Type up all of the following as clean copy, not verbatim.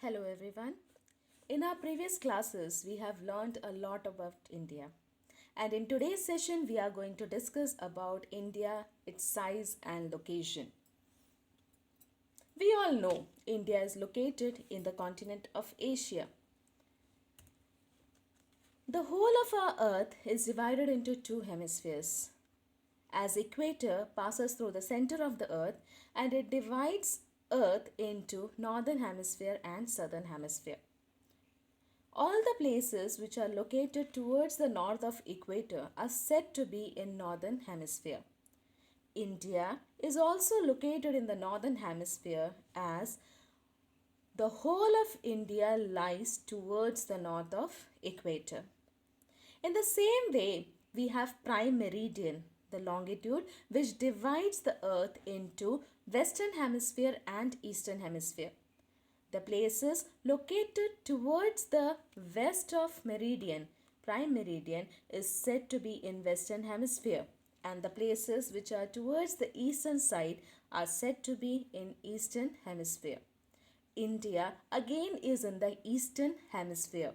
Hello everyone. In our previous classes, we have learned a lot about India. And in today's session, we are going to discuss about India, its size and location. We all know India is located in the continent of Asia. The whole of our earth is divided into two hemispheres. As equator passes through the center of the earth and it divides earth into northern hemisphere and southern hemisphere. All the places which are located towards the north of equator are said to be in northern hemisphere. India is also located in the northern hemisphere as the whole of India lies towards the north of equator. In the same way, we have prime meridian, the longitude which divides the earth into western hemisphere and eastern hemisphere. The places located towards the west of meridian, prime meridian, is said to be in western hemisphere, and the places which are towards the eastern side are said to be in eastern hemisphere. India again is in the eastern hemisphere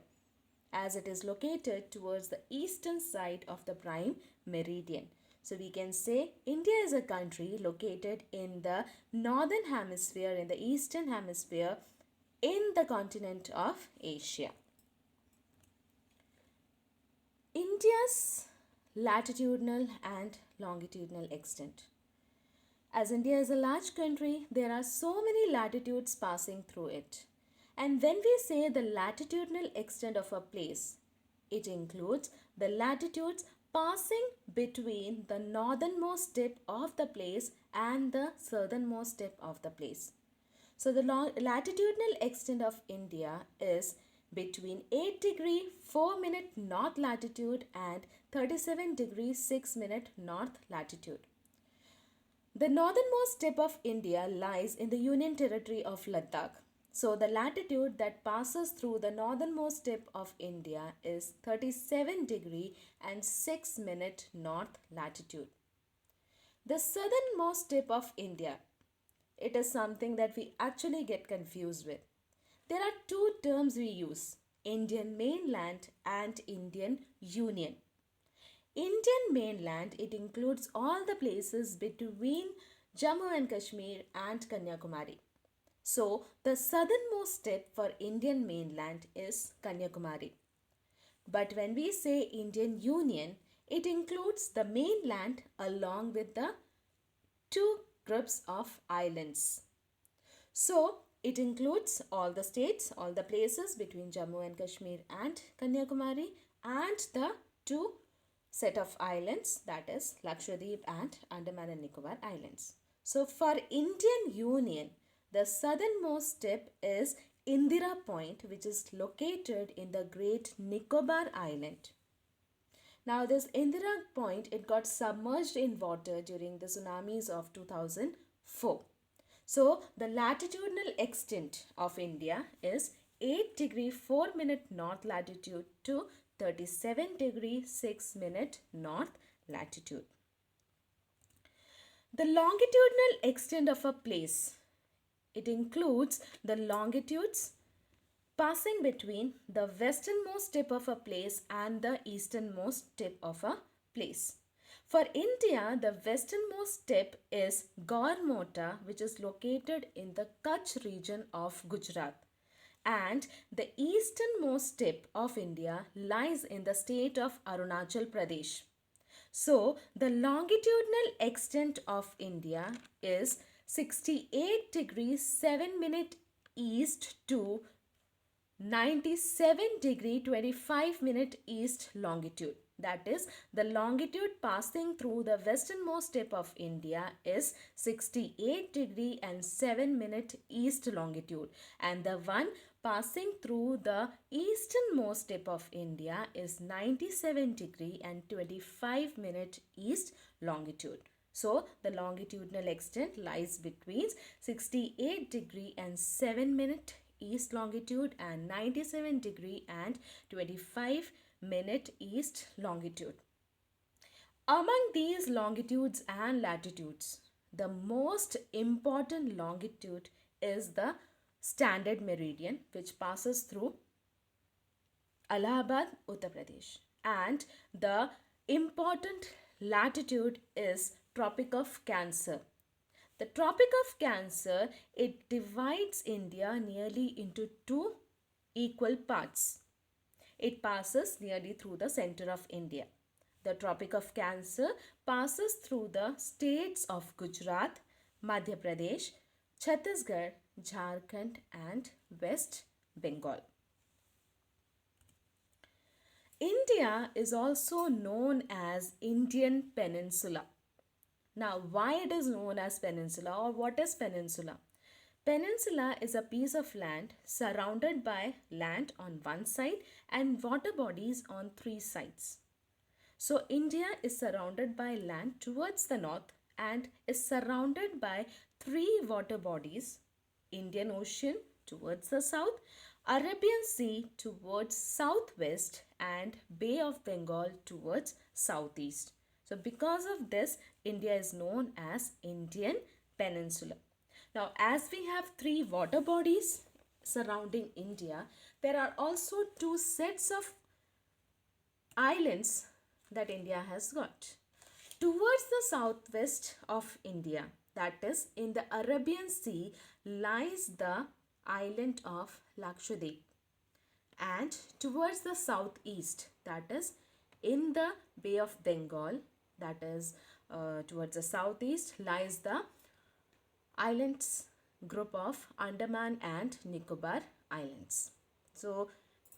as it is located towards the eastern side of the prime meridian. So we can say India is a country located in the northern hemisphere, in the eastern hemisphere, in the continent of Asia. India's latitudinal and longitudinal extent. As India is a large country, there are so many latitudes passing through it. And when we say the latitudinal extent of a place, it includes the latitudes passing between the northernmost tip of the place and the southernmost tip of the place. So the latitudinal extent of India is between 8 degree 4 minute north latitude and 37 degree 6 minute north latitude. The northernmost tip of India lies in the Union Territory of Ladakh. So the latitude that passes through the northernmost tip of India is 37 degree and 6 minute north latitude. The southernmost tip of India, it is something that we actually get confused with. There are two terms we use, Indian mainland and Indian Union. Indian mainland, it includes all the places between Jammu and Kashmir and Kanyakumari. So, the southernmost tip for Indian mainland is Kanyakumari. But when we say Indian Union, it includes the mainland along with the two groups of islands. So, it includes all the states, all the places between Jammu and Kashmir and Kanyakumari and the two set of islands, that is Lakshadweep and Andaman and Nicobar Islands. So, for Indian Union, the southernmost tip is Indira Point, which is located in the Great Nicobar Island. Now this Indira Point, it got submerged in water during the tsunamis of 2004. So the latitudinal extent of India is 8 degree 4 minute north latitude to 37 degree 6 minute north latitude. The longitudinal extent of a place, it includes the longitudes passing between the westernmost tip of a place and the easternmost tip of a place. For India, the westernmost tip is Gormota, which is located in the Kutch region of Gujarat. And the easternmost tip of India lies in the state of Arunachal Pradesh. So, the longitudinal extent of India is 68 degrees 7 minute east to 97 degree 25 minute east longitude. That is, the longitude passing through the westernmost tip of India is 68 degree and 7 minute east longitude, and the one passing through the easternmost tip of India is 97 degree and 25 minute east longitude. So, the longitudinal extent lies between 68 degree and 7 minute east longitude and 97 degree and 25 minute east longitude. Among these longitudes and latitudes, the most important longitude is the standard meridian which passes through Allahabad, Uttar Pradesh. And the important latitude is Tropic of Cancer. The Tropic of Cancer, it divides India nearly into two equal parts. It passes nearly through the center of India. The Tropic of Cancer passes through the states of Gujarat, Madhya Pradesh, Chhattisgarh, Jharkhand, and West Bengal. India is also known as Indian Peninsula. Now, why it is known as peninsula, or what is peninsula? Peninsula is a piece of land surrounded by land on one side and water bodies on three sides. So India is surrounded by land towards the north and is surrounded by three water bodies: Indian Ocean towards the south, Arabian Sea towards southwest, and Bay of Bengal towards southeast. So because of this, India is known as Indian Peninsula. Now, as we have three water bodies surrounding India, there are also two sets of islands that India has got. Towards the southwest of India, that is in the Arabian Sea, lies the island of Lakshadweep. And towards the southeast, that is in the Bay of Bengal, that is towards the southeast, lies the islands group of Andaman and Nicobar Islands. So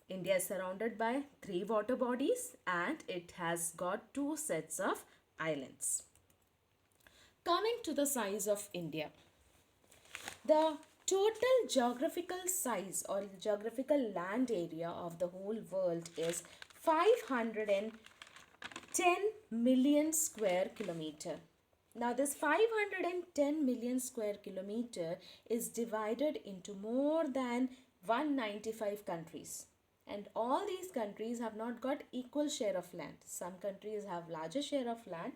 India is surrounded by three water bodies and it has got two sets of islands. Coming to the size of India, the total geographical size or geographical land area of the whole world is 510 million square kilometer. Now this 510 million square kilometer is divided into more than 195 countries. And all these countries have not got equal share of land. Some countries have larger share of land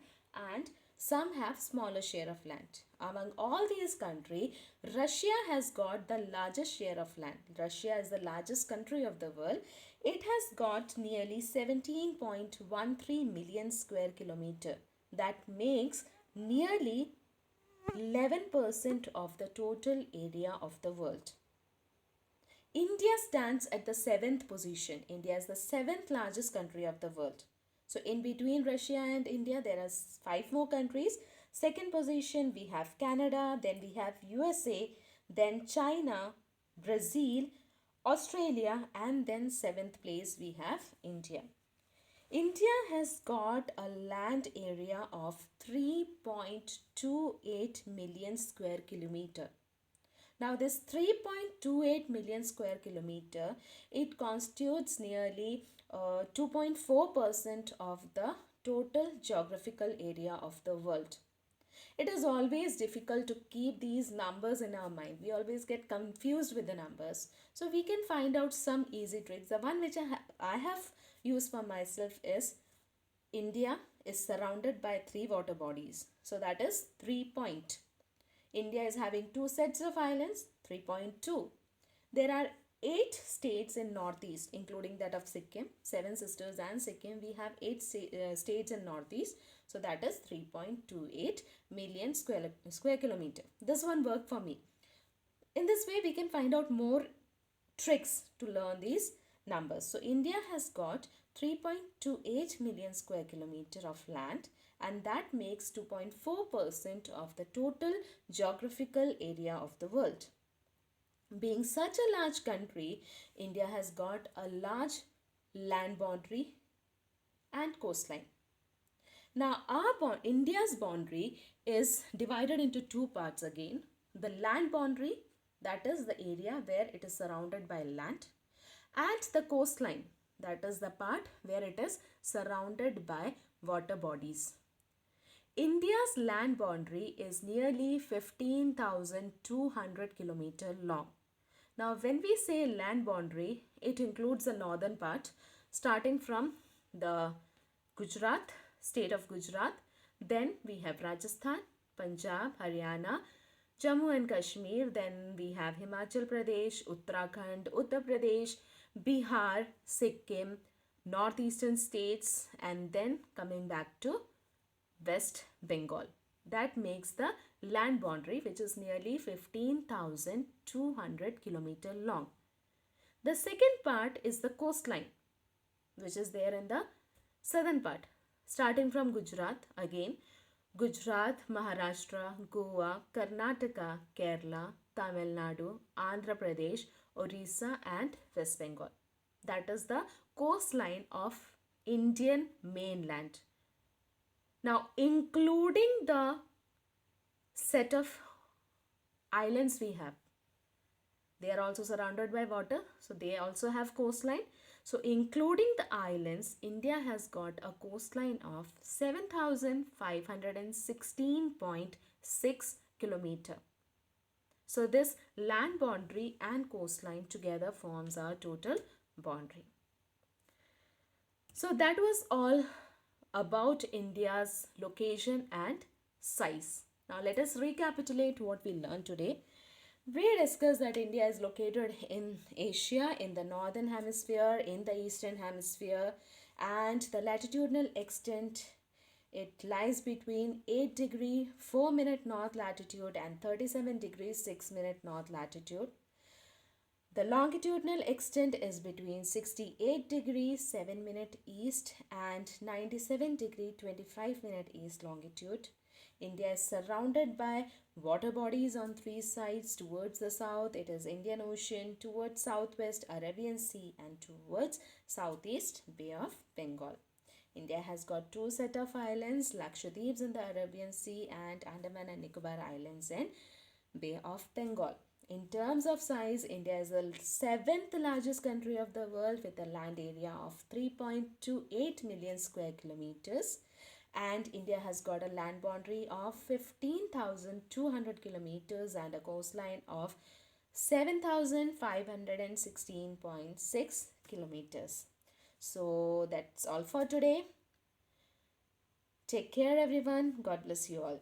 and some have smaller share of land. Among all these countries, Russia has got the largest share of land. Russia is the largest country of the world. It has got nearly 17.13 million square kilometer. That makes nearly 11% of the total area of the world. India stands at the 7th position. India is the 7th largest country of the world. So in between Russia and India, there are 5 more countries. Second position, we have Canada, then we have USA, then China, Brazil, Australia, and then 7th place we have India. India has got a land area of 3.28 million square kilometer. Now this 3.28 million square kilometer, it constitutes nearly 2.4% of the total geographical area of the world. It is always difficult to keep these numbers in our mind. We always get confused with the numbers. So we can find out some easy tricks. The one which I have used for myself is India is surrounded by 3 water bodies. So that is 3 point. India is having 2 sets of islands, 3.2. There are 8 states in northeast, including that of Sikkim, 7 sisters and Sikkim. We have 8 states in northeast. So that is 3.28 million square kilometer. This one worked for me. In this way, we can find out more tricks to learn these numbers. So India has got 3.28 million square kilometer of land, and that makes 2.4% of the total geographical area of the world. Being such a large country, India has got a large land boundary and coastline. Now, India's boundary is divided into 2 parts again. The land boundary, that is the area where it is surrounded by land, and the coastline, that is the part where it is surrounded by water bodies. India's land boundary is nearly 15,200 kilometers long. Now, when we say land boundary, it includes the northern part, starting from the Gujarat, state of Gujarat. Then we have Rajasthan, Punjab, Haryana, Jammu and Kashmir, then we have Himachal Pradesh, Uttarakhand, Uttar Pradesh, Bihar, Sikkim, northeastern states, and then coming back to West Bengal. That makes the land boundary, which is nearly 15,200 kilometer long. The second part is the coastline, which is there in the southern part, starting from Gujarat again. Gujarat, Maharashtra, Goa, Karnataka, Kerala, Tamil Nadu, Andhra Pradesh, Orissa, and West Bengal. That is the coastline of Indian mainland. Now, including the set of islands we have, they are also surrounded by water, so they also have coastline. So including the islands, India has got a coastline of 7,516.6 kilometer. So this land boundary and coastline together forms our total boundary. So that was all about India's location and size. Now let us recapitulate what we learned today. We discussed that India is located in Asia, in the northern hemisphere, in the eastern hemisphere, and the latitudinal extent, it lies between 8 degree 4 minute north latitude and 37 degrees 6 minute north latitude. The longitudinal extent is between 68 degrees 7 minute east and 97 degree 25 minute east longitude. India is surrounded by water bodies on three sides. Towards the south, it is Indian Ocean, towards southwest, Arabian Sea, and towards southeast, Bay of Bengal. India has got two set of islands, Lakshadweep in the Arabian Sea and Andaman and Nicobar Islands in Bay of Bengal. In terms of size, India is the seventh largest country of the world with a land area of 3.28 million square kilometers. And India has got a land boundary of 15,200 kilometers and a coastline of 7,516.6 kilometers. So that's all for today. Take care, everyone. God bless you all.